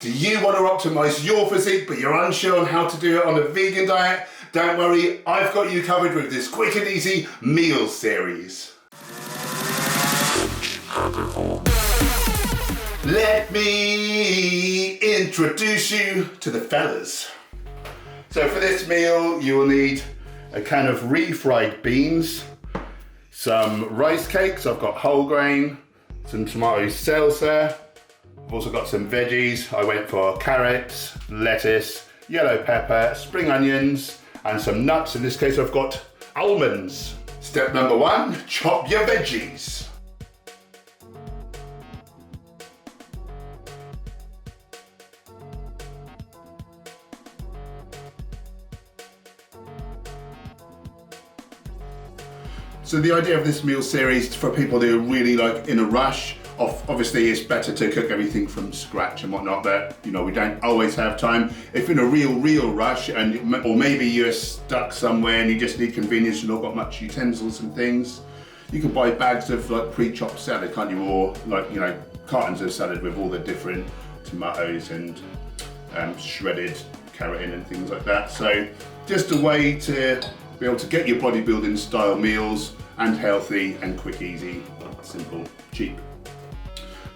Do you want to optimise your physique but you're unsure on how to do it on a vegan diet? Don't worry, I've got you covered with this quick and easy meal series. Let me introduce you to the fellas. So for this meal you will need a can of refried beans, some rice cakes, I've got whole grain, some tomato salsa. I've also got some veggies. I went for carrots, lettuce, yellow pepper, spring onions, and some nuts. In this case, I've got almonds. Step number 1, chop your veggies. So the idea of this meal series for people who are really like in a rush, obviously it's better to cook everything from scratch and whatnot, but you know, we don't always have time. If you're in a real rush, or maybe you're stuck somewhere and you just need convenience, you've not got much utensils and things, you can buy bags of like pre-chopped salad, can't you? Or like, you know, cartons of salad with all the different tomatoes and shredded carrot in and things like that. So just a way to be able to get your bodybuilding style meals and healthy and quick, easy, simple, cheap.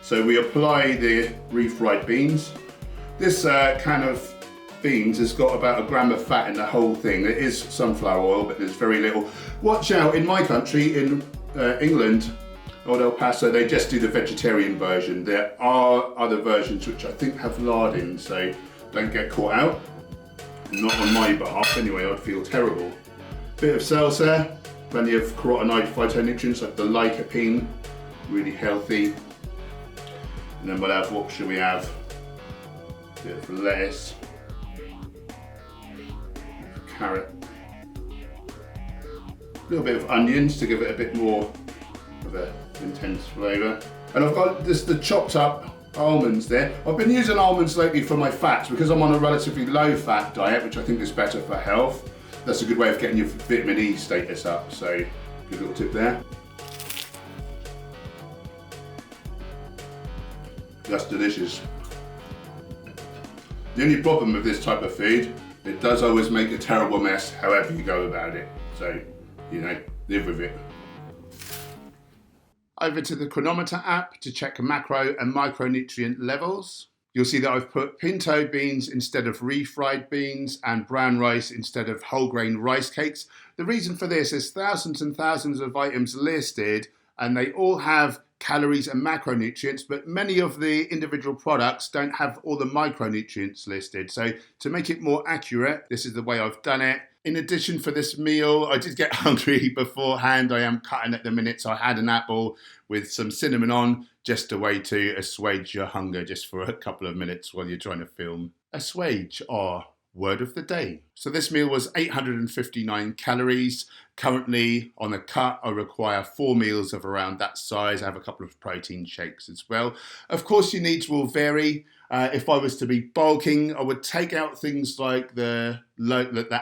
So we apply the refried beans. This can of beans has got about 1 gram of fat in the whole thing. It is sunflower oil, but there's very little. Watch out, in my country, in England, or El Paso, they just do the vegetarian version. There are other versions which I think have lard in, so don't get caught out. Not on my behalf, anyway, I'd feel terrible. Bit of salsa, plenty of carotenoid phytonutrients like the lycopene, really healthy. And then we'll have, what should we have? A bit of lettuce, carrot, a little bit of onions to give it a bit more of an intense flavour. And I've got the chopped up almonds there. I've been using almonds lately for my fats because I'm on a relatively low fat diet, which I think is better for health. That's a good way of getting your vitamin E status up, so good little tip there. That's delicious. The only problem with this type of food, it does always make a terrible mess however you go about it. So, you know, live with it. Over to the Chronometer app to check macro and micronutrient levels. You'll see that I've put pinto beans instead of refried beans and brown rice instead of whole grain rice cakes. The reason for this is thousands and thousands of items listed and they all have calories and macronutrients, but many of the individual products don't have all the micronutrients listed. So to make it more accurate, this is the way I've done it. In addition, for this meal, I did get hungry beforehand. I am cutting at the minute, so I had an apple with some cinnamon on, just a way to assuage your hunger just for a couple of minutes while you're trying to film. Assuage, or word of the day. So this meal was 859 calories. Currently on a cut, I require 4 meals of around that size. I have a couple of protein shakes as well. Of course, your needs will vary. If I was to be bulking, I would take out things like the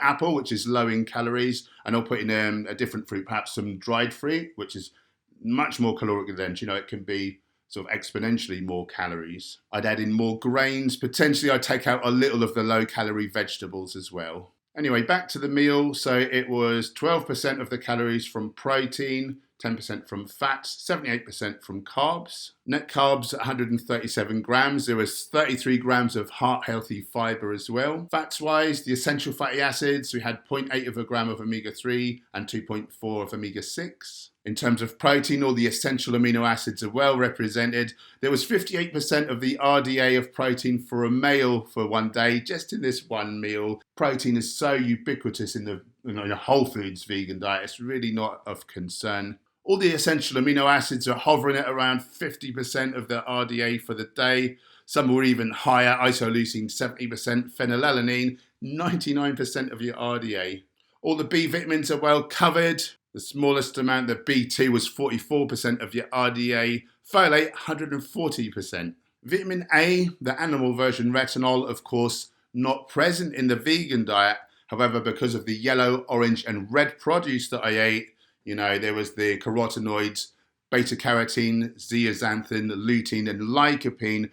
apple, which is low in calories, and I'll put in a different fruit, perhaps some dried fruit, which is much more caloric dense. You know, it can be sort of exponentially more calories. I'd add in more grains. Potentially I'd take out a little of the low calorie vegetables as well. Anyway, back to the meal. So it was 12% of the calories from protein, 10% from fats, 78% from carbs. Net carbs, 137 grams. There was 33 grams of heart-healthy fibre as well. Fats-wise, the essential fatty acids, we had 0.8 of a gram of omega-3 and 2.4 of omega-6. In terms of protein, all the essential amino acids are well represented. There was 58% of the RDA of protein for a male for one day, just in this one meal. Protein is so ubiquitous in the whole foods vegan diet, it's really not of concern. All the essential amino acids are hovering at around 50% of the RDA for the day. Some were even higher, isoleucine 70%, phenylalanine 99% of your RDA. All the B vitamins are well covered. The smallest amount, the B2, was 44% of your RDA, folate 140%. Vitamin A, the animal version retinol, of course, not present in the vegan diet. However, because of the yellow, orange and red produce that I ate, you know, there was the carotenoids, beta-carotene, zeaxanthin, lutein and lycopene.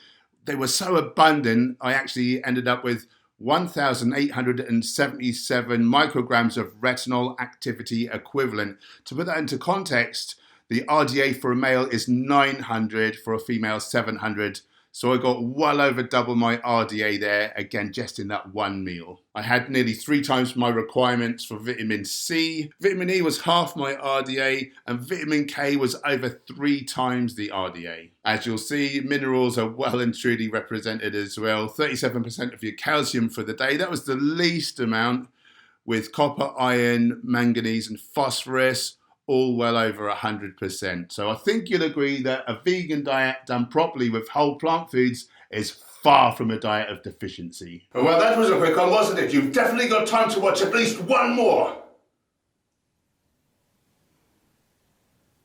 they were so abundant, I actually ended up with 1,877 micrograms of retinol activity equivalent. To put that into context, the RDA for a male is 900, for a female 700. So I got well over double my RDA there, again, just in that one meal. I had nearly 3 times my requirements for vitamin C. Vitamin E was half my RDA, and vitamin K was over 3 times the RDA. As you'll see, minerals are well and truly represented as well. 37% of your calcium for the day. That was the least amount, with copper, iron, manganese, and phosphorus all well over 100%. So I think you'll agree that a vegan diet done properly with whole plant foods is far from a diet of deficiency. Well, that was a quick one, wasn't it? You've definitely got time to watch at least one more.